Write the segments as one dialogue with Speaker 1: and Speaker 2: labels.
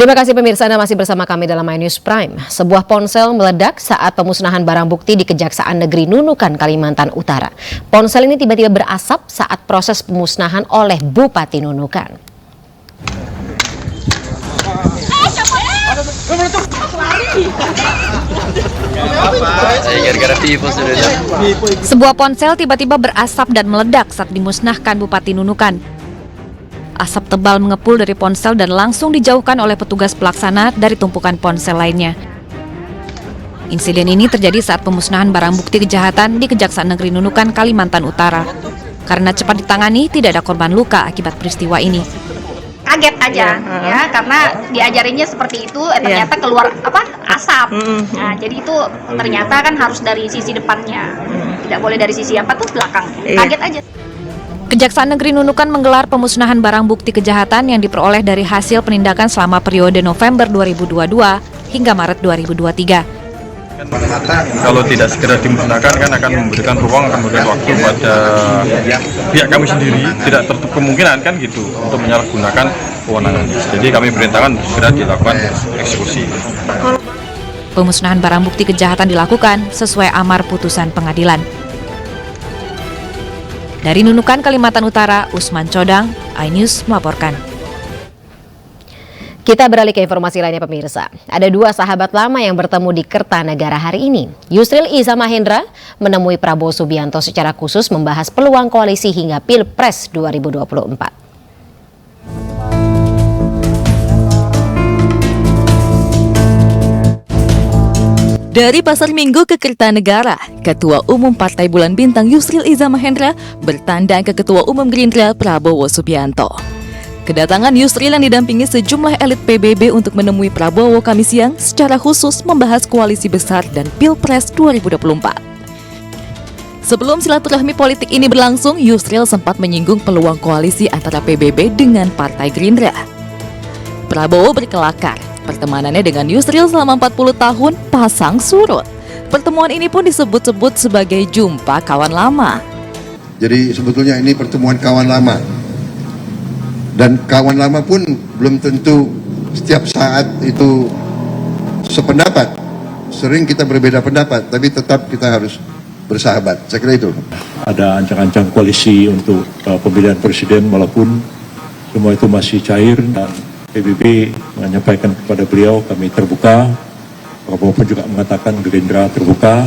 Speaker 1: Terima kasih pemirsa, Anda masih bersama kami dalam iNews Prime. Sebuah ponsel meledak saat pemusnahan barang bukti di Kejaksaan Negeri Nunukan, Kalimantan Utara. Ponsel ini tiba-tiba berasap saat proses pemusnahan oleh Bupati Nunukan.
Speaker 2: Sebuah ponsel tiba-tiba berasap dan meledak saat dimusnahkan Bupati Nunukan. Asap tebal mengepul dari ponsel dan langsung dijauhkan oleh petugas pelaksana dari tumpukan ponsel lainnya. Insiden ini terjadi saat pemusnahan barang bukti kejahatan di Kejaksaan Negeri Nunukan, Kalimantan Utara. Karena cepat ditangani, tidak ada korban luka akibat peristiwa ini.
Speaker 3: Kaget aja ya, karena diajarinnya seperti itu, ternyata keluar asap. Nah, jadi itu ternyata kan harus dari sisi depannya, tidak boleh dari sisi belakang. Kaget aja.
Speaker 2: Kejaksaan Negeri Nunukan menggelar pemusnahan barang bukti kejahatan yang diperoleh dari hasil penindakan selama periode November 2022 hingga Maret 2023.
Speaker 4: Kalau tidak segera dimusnahkan kan akan memberikan ruang, akan memberikan waktu pada pihak kami sendiri, tidak tertutup kemungkinan kan gitu untuk menyalahgunakan kewenangan. Jadi kami perintahkan segera dilakukan eksekusi.
Speaker 2: Pemusnahan barang bukti kejahatan dilakukan sesuai amar putusan pengadilan. Dari Nunukan, Kalimantan Utara, Usman Codang, iNews melaporkan.
Speaker 1: Kita beralih ke informasi lainnya pemirsa. Ada dua sahabat lama yang bertemu di Kertanegara hari ini. Yusril Iza Mahendra menemui Prabowo Subianto secara khusus membahas peluang koalisi hingga Pilpres 2024.
Speaker 5: Dari Pasar Minggu ke Kertanegara, Ketua Umum Partai Bulan Bintang Yusril Iza Mahendra bertandang ke Ketua Umum Gerindra Prabowo Subianto. Kedatangan Yusril yang didampingi sejumlah elit PBB untuk menemui Prabowo Kamis siang secara khusus membahas koalisi besar dan Pilpres 2024. Sebelum silaturahmi politik ini berlangsung, Yusril sempat menyinggung peluang koalisi antara PBB dengan Partai Gerindra. Prabowo berkelakar. Pertemanannya dengan Yusril selama 40 tahun pasang surut. Pertemuan ini pun disebut-sebut sebagai jumpa kawan lama.
Speaker 6: Jadi sebetulnya ini pertemuan kawan lama. Dan kawan lama pun belum tentu setiap saat itu sependapat. Sering kita berbeda pendapat, tapi tetap kita harus bersahabat. Saya kira itu.
Speaker 7: Ada ancang-ancang koalisi untuk pemilihan presiden, walaupun semua itu masih cair, dan PBB menyampaikan kepada beliau kami terbuka. Prabowo pun juga mengatakan Gerindra terbuka.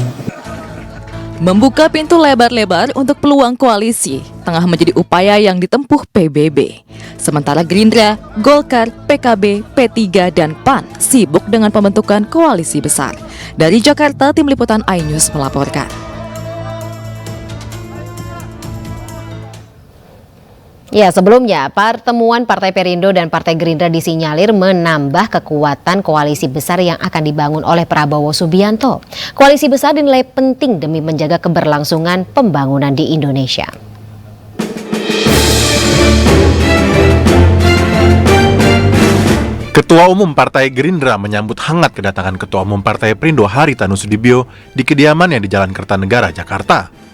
Speaker 5: Membuka pintu lebar-lebar untuk peluang koalisi tengah menjadi upaya yang ditempuh PBB. Sementara Gerindra, Golkar, PKB, P3, dan PAN sibuk dengan pembentukan koalisi besar. Dari Jakarta, Tim Liputan iNews melaporkan.
Speaker 1: Ya, sebelumnya pertemuan Partai Perindo dan Partai Gerindra disinyalir menambah kekuatan koalisi besar yang akan dibangun oleh Prabowo Subianto. Koalisi besar dinilai penting demi menjaga keberlangsungan pembangunan di Indonesia.
Speaker 8: Ketua Umum Partai Gerindra menyambut hangat kedatangan Ketua Umum Partai Perindo Haritanu Sudibyo di kediamannya di Jalan Kertanegara, Jakarta.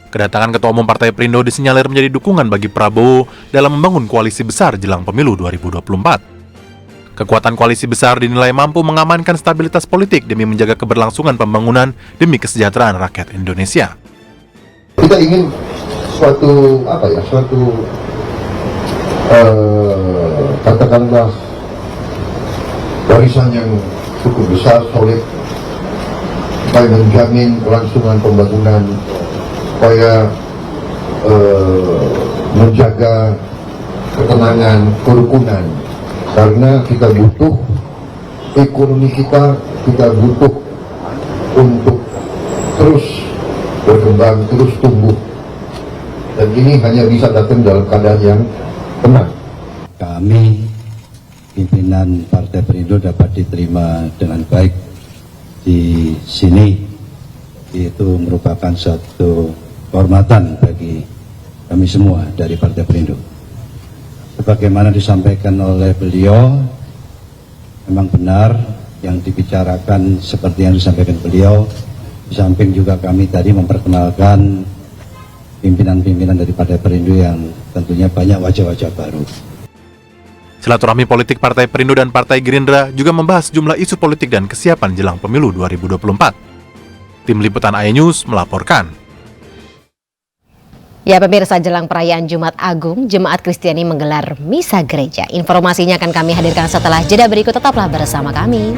Speaker 8: Kedatangan Ketua Umum Partai Perindo disinyalir menjadi dukungan bagi Prabowo dalam membangun koalisi besar jelang pemilu 2024. Kekuatan koalisi besar dinilai mampu mengamankan stabilitas politik demi menjaga keberlangsungan pembangunan demi kesejahteraan rakyat Indonesia.
Speaker 6: Kita ingin suatu katakanlah warisan yang cukup besar, solid, supaya menjamin kelangsungan pembangunan, supaya menjaga ketenangan, kerukunan. Karena kita butuh ekonomi kita butuh untuk terus berkembang, terus tumbuh. Dan ini hanya bisa datang dalam keadaan yang tenang.
Speaker 9: Kami, pimpinan Partai Perindo, dapat diterima dengan baik di sini. Itu merupakan suatu kehormatan bagi kami semua dari Partai Perindo. Sebagaimana disampaikan oleh beliau, memang benar yang dibicarakan seperti yang disampaikan beliau. Di samping juga kami tadi memperkenalkan pimpinan-pimpinan dari Partai Perindo yang tentunya banyak wajah-wajah baru.
Speaker 8: Silaturahmi politik Partai Perindo dan Partai Gerindra juga membahas sejumlah isu politik dan kesiapan jelang pemilu 2024. Tim Liputan iNews melaporkan.
Speaker 1: Ya pemirsa, jelang perayaan Jumat Agung, Jemaat Kristiani menggelar misa gereja. Informasinya akan kami hadirkan setelah jeda berikut, tetaplah bersama kami.